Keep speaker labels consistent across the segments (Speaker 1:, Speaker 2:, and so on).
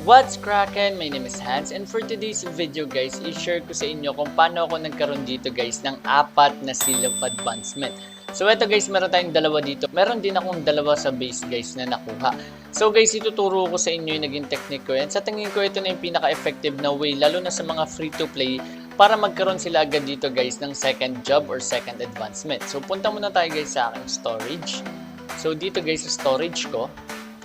Speaker 1: What's crackin'? My name is Hans, and for today's video guys, i-share ko sa inyo kung paano ako nagkaroon dito guys ng 4 na seal of advancement. So eto guys, meron tayong dalawa dito. Meron din akong dalawa sa base guys na nakuha. So guys, ituturo ko sa inyo yung naging technique ko yan. Sa tingin ko ito na yung pinaka-effective na way, lalo na sa mga free-to-play, para magkaroon sila agad dito guys ng second job or second advancement. So punta muna tayo guys sa aking storage. So dito guys sa storage ko,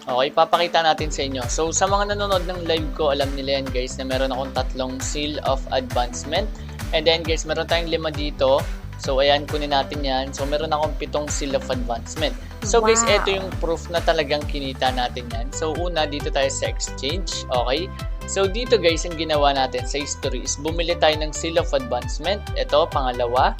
Speaker 1: okay, papakita natin sa inyo. So, sa mga nanonood ng live ko, alam nila yan guys na meron akong 3 seal of advancement. And then guys, meron tayong 5 dito. So, ayan, kunin natin yan. So, meron akong 7 seal of advancement. So, guys, ito yung proof na talagang kinita natin yan. So, una, dito tayo sa exchange. Okay? So, dito guys, ang ginawa natin sa history is bumili tayo ng seal of advancement. Ito, pangalawa.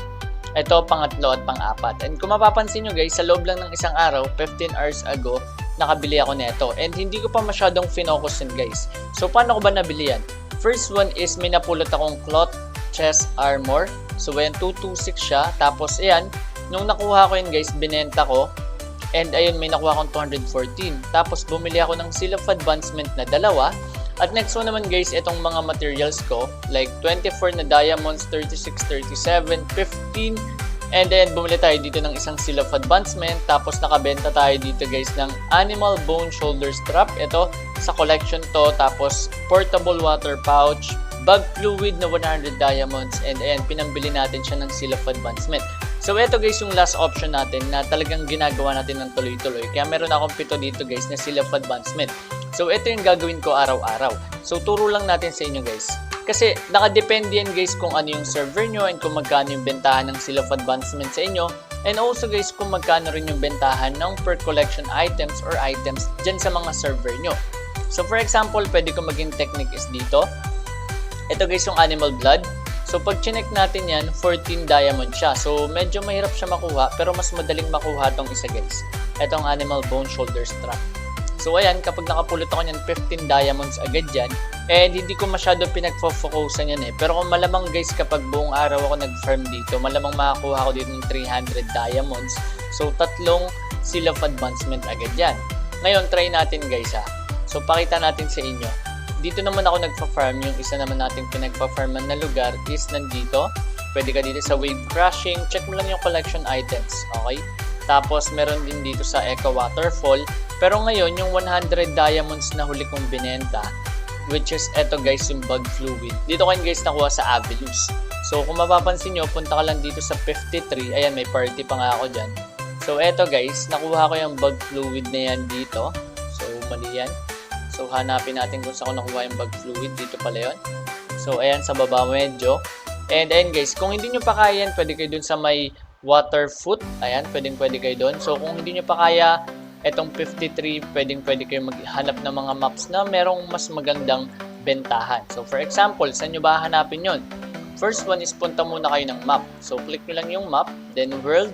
Speaker 1: Ito, pangatlo at pang-4. And kung mapapansin nyo guys, sa loob lang ng isang araw, 15 hours ago, nakabili ako nito. And hindi ko pa masyadong finocus yun guys. So, paano ko ba nabili yan? First one is may napulot akong cloth chest armor. So, ayan, 226 siya. Tapos, ayan, nung nakuha ko yun guys, binenta ko. And ayun, may nakuha akong 214. Tapos, bumili ako ng seal of advancement na 2. At next one naman guys, itong mga materials ko, like 24 na diamonds, 36, 37, 15, and then bumili tayo dito ng isang seal of advancement. Tapos nakabenta tayo dito guys ng animal bone shoulder strap. Ito, sa collection to. Tapos portable water pouch, bag fluid na 100 diamonds, and ayan, pinambili natin siya ng seal of advancement. So ito guys yung last option natin na talagang ginagawa natin ng tuloy-tuloy. Kaya meron akong 7 dito guys na seal of advancement. So ito yung gagawin ko araw-araw. So turo lang natin sa inyo guys. Kasi nakadepende yan guys kung ano yung server nyo and kung magkano yung bentahan ng seal of advancement sa inyo. And also guys kung magkano rin yung bentahan ng per collection items or items dyan sa mga server nyo. So for example, pwede ko maging technique is dito. Ito guys yung animal blood. So pag chinek natin yan, 14 diamond siya. So medyo mahirap siya makuha pero mas madaling makuha tong isa guys. Itong animal bone shoulder strap. So ayan, kapag nakapulot ako niyan, 15 diamonds agad yan. And hindi ko masyado pinagfo-focusan yan eh. Pero kung malamang guys, kapag buong araw ako nag-farm dito, malamang makakuha ko dito ng 300 diamonds. So 3 seal of advancement agad yan. Ngayon, try natin guys ha. So pakita natin sa inyo. Dito naman ako nagpa-farm. Yung isa naman nating pinagpa-farman na lugar is nandito. Pwede ka dito sa wave crashing. Check mo lang yung collection items. Okay? Tapos meron din dito sa Echo Waterfall. Pero ngayon, yung 100 diamonds na huli kong binenta, which is eto guys, yung bug fluid. Dito ko guys nakuha sa Avelus. So kung mapapansin nyo, punta ka lang dito sa 53. Ayan, may party pa nga ako dyan. So eto guys, nakuha ko yung bug fluid na yan dito. So mali yan. So hanapin natin kung saan ko nakuha yung bug fluid. Dito pala yun. So ayan, sa baba medyo. And ayan guys, kung hindi nyo pa kaya yan, pwede kayo dun sa may water foot. Ayan, pwede kayo dun. So kung hindi nyo pa kaya etong 53, pwede kayo maghanap ng mga maps na merong mas magandang bentahan. So for example, saan nyo ba hanapin yon? First one is punta muna kayo ng map. So click nyo lang yung map, then world.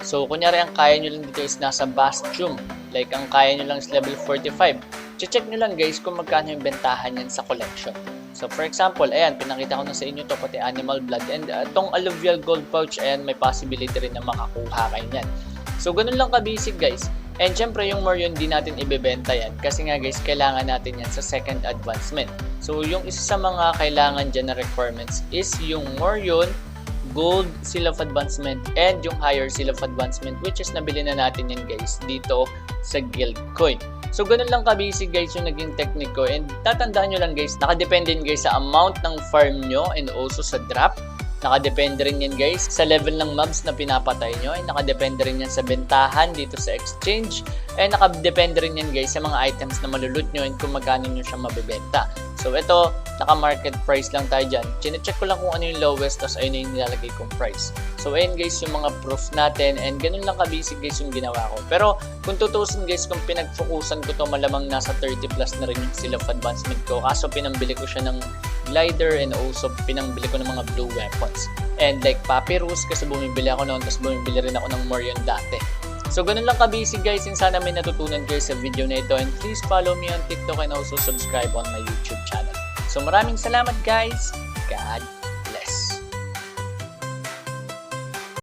Speaker 1: So kunyari ang kaya nyo lang dito is nasa Bastion. Like ang kaya nyo lang is level 45. Check nyo lang guys kung magkano yung bentahan yan sa collection. So for example, ayan, pinakita ko na sa inyo to pati animal blood. And itong alluvial gold pouch, ayan, may possibility rin na makakuha kayo yan. So ganun lang ka-basic guys. And syempre yung more yun, di natin ibebenta yan. Kasi nga guys, kailangan natin yan sa second advancement. So yung isa sa mga kailangan dyan na requirements is yung more yun, gold seal of advancement, and yung higher seal of advancement, which is nabili na natin yan guys dito sa guild coin. So ganun lang ka-basic guys yung naging technique ko. And tatandaan nyo lang guys, nakadepende guys sa amount ng farm nyo and also sa drop. Nakadepende rin yan guys sa level ng mobs na pinapatay nyo. And nakadepende rin yan sa bentahan dito sa exchange. And nakadepende rin yan guys sa mga items na malulot nyo and kung magkano nyo siya mabibenta. So ito, naka-market price lang tayo dyan. Chine-check ko lang kung ano yung lowest, tapos ayun yung nilalagay kong price. So ayun guys yung mga proof natin, and ganun lang ka-basic guys yung ginawa ko. Pero kung tutusin guys, kung pinag-focusan ko to, malamang nasa 30 plus na rin yung seal of advancement ko. Kaso pinambili ko siya ng glider and also pinambili ko ng mga blue weapons. And like papyrus, kasi bumibili ako noon, tapos bumibili rin ako ng Morion dati. So ganun lang ka-basic guys, and sana may natutunan kayo sa video na ito. And please follow me on TikTok and also subscribe on my YouTube channel. So maraming salamat guys!